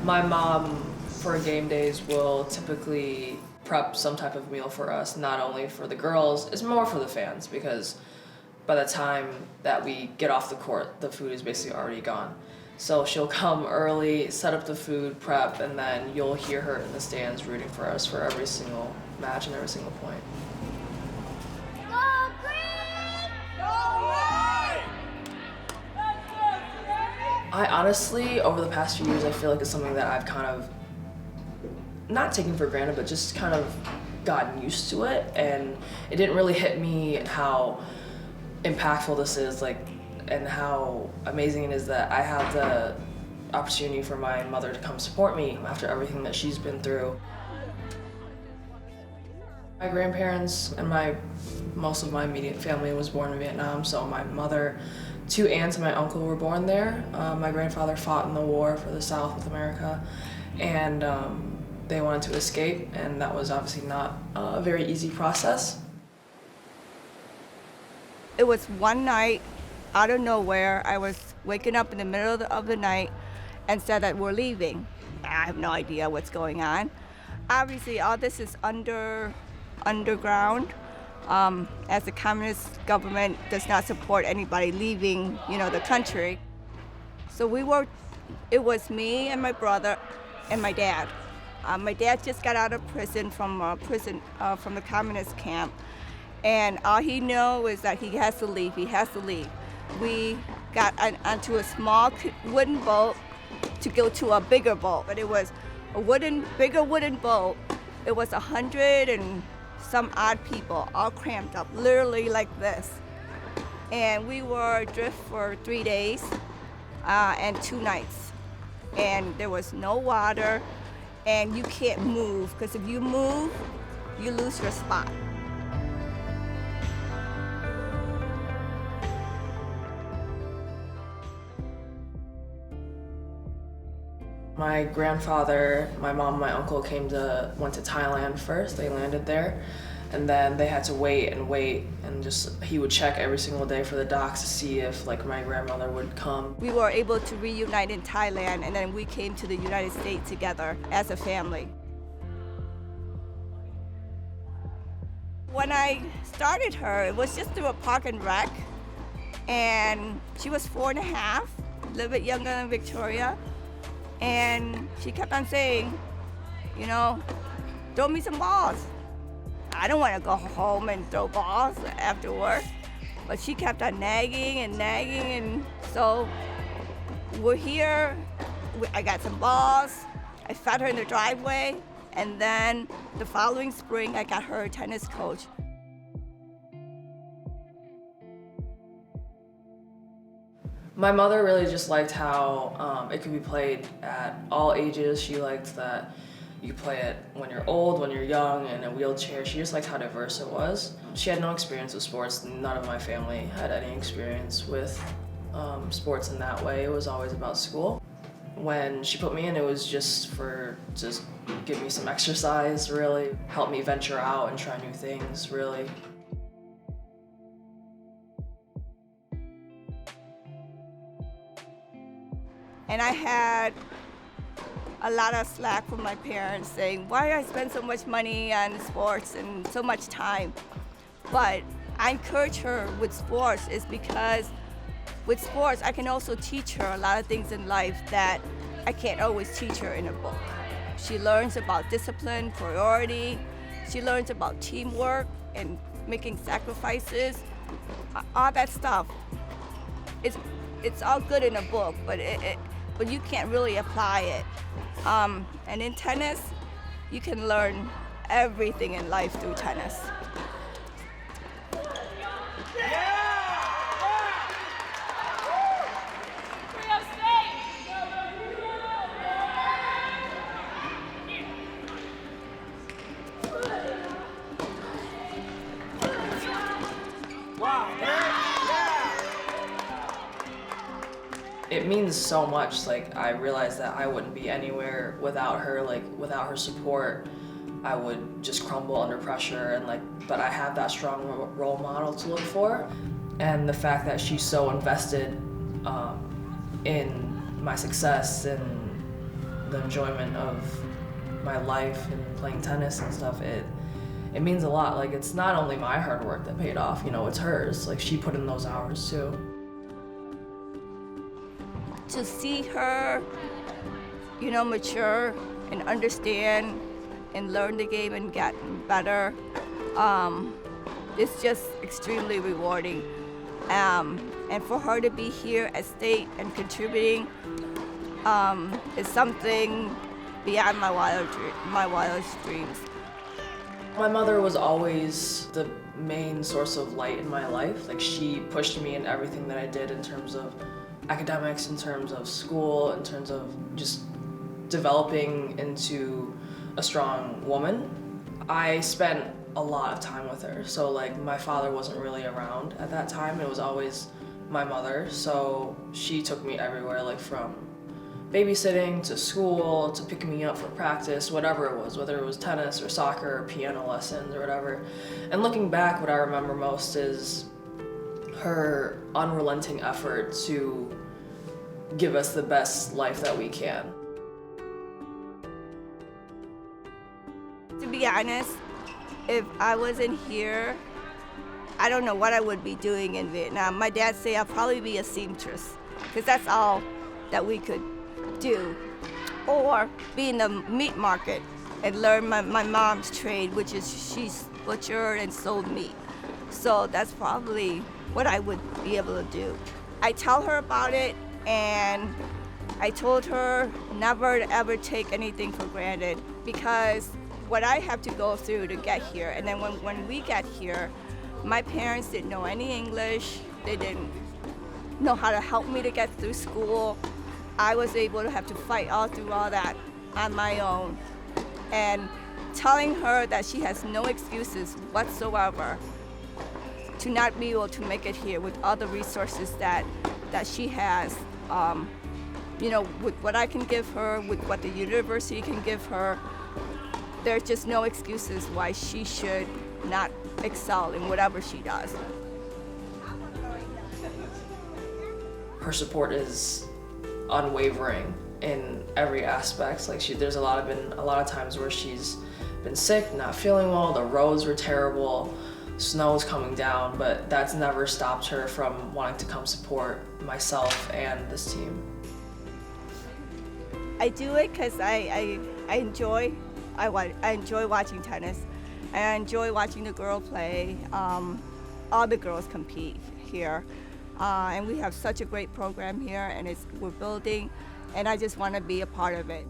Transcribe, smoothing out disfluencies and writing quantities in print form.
My mom, for game days, will typically prep some type of meal for us, not only for the girls, it's more for the fans, because by the time that we get off the court, the food is basically already gone. So she'll come early, set up the food, prep, and then you'll hear her in the stands rooting for us for every single match and every single point. Go green! Go white! I honestly, over the past few years, I feel like it's something that I've kind of not taken for granted, but just kind of gotten used to it. And it didn't really hit me how impactful this is, like, and how amazing it is that I have the opportunity for my mother to come support me after everything that she's been through. My grandparents and most of my immediate family was born in Vietnam, so my mother, 2 aunts and my uncle were born there. My grandfather fought in the war for the South with America, and they wanted to escape, and that was obviously not a very easy process. It was one night, out of nowhere, I was waking up in the middle of the night and said that we're leaving. I have no idea what's going on. Obviously, all this is underground, as the communist government does not support anybody leaving, the country. So it was me and my brother and my dad. My dad just got out of prison from the communist camp. And all he knows is that he has to leave. We got onto a small wooden boat to go to a bigger boat. But it was a bigger wooden boat. It was 100 and some odd people, all cramped up, literally like this. And we were adrift for 3 days and 2 nights. And there was no water, and you can't move, because if you move, you lose your spot. My grandfather, my mom, and my uncle went to Thailand first. They landed there, and then they had to wait, and just he would check every single day for the docs to see if my grandmother would come. We were able to reunite in Thailand, and then we came to the United States together as a family. When I started her, it was just through a park and rec, and she was 4 and a half, a little bit younger than Victoria. And she kept on saying, throw me some balls. I don't want to go home and throw balls after work. But she kept on nagging, and so we're here. I got some balls. I fed her in the driveway. And then the following spring, I got her a tennis coach. My mother really just liked how it could be played at all ages. She liked that you play it when you're old, when you're young, in a wheelchair. She just liked how diverse it was. She had no experience with sports. None of my family had any experience with sports in that way. It was always about school. When she put me in, it was just give me some exercise, really. Help me venture out and try new things, really. And I had a lot of slack from my parents saying, why do I spend so much money on sports and so much time? But I encourage her with sports is because with sports, I can also teach her a lot of things in life that I can't always teach her in a book. She learns about discipline, priority. She learns about teamwork and making sacrifices. All that stuff. It's all good in a book, but you can't really apply it. And in tennis, you can learn everything in life through tennis. It means so much. I realized that I wouldn't be anywhere without her. Without her support, I would just crumble under pressure. But I have that strong role model to look for, and the fact that she's so invested in my success and the enjoyment of my life and playing tennis and stuff, it means a lot. Like, it's not only my hard work that paid off, it's hers. Like, she put in those hours too. To see her, mature and understand and learn the game and get better, it's just extremely rewarding. And for her to be here at state and contributing is something beyond my wildest dreams. My mother was always the main source of light in my life. Like, she pushed me in everything that I did in terms of academics, in terms of school, in terms of just developing into a strong woman. I spent a lot of time with her. So, like, my father wasn't really around at that time. It was always my mother. So she took me everywhere, like from babysitting to school to picking me up for practice, whatever it was, whether it was tennis or soccer or piano lessons or whatever. And looking back, what I remember most is her unrelenting effort to give us the best life that we can. To be honest, if I wasn't here, I don't know what I would be doing in Vietnam. My dad said I'd probably be a seamstress, because that's all that we could do. Or be in the meat market and learn my mom's trade, which is she's butchered and sold meat. So that's probably what I would be able to do. I tell her about it, and I told her never to ever take anything for granted, because what I have to go through to get here, and then when we get here, my parents didn't know any English. They didn't know how to help me to get through school. I was able to have to fight all through all that on my own. And telling her that she has no excuses whatsoever to not be able to make it here with all the resources that she has, with what I can give her, with what the university can give her, there's just no excuses why she should not excel in whatever she does. Her support is unwavering in every aspect. Like, there's been a lot of times where she's been sick, not feeling well, the roads were terrible, snow's coming down, but that's never stopped her from wanting to come support myself and this team. I do it because I enjoy watching tennis. I enjoy watching the girls play. All the girls compete here. And we have such a great program here, and we're building, and I just want to be a part of it.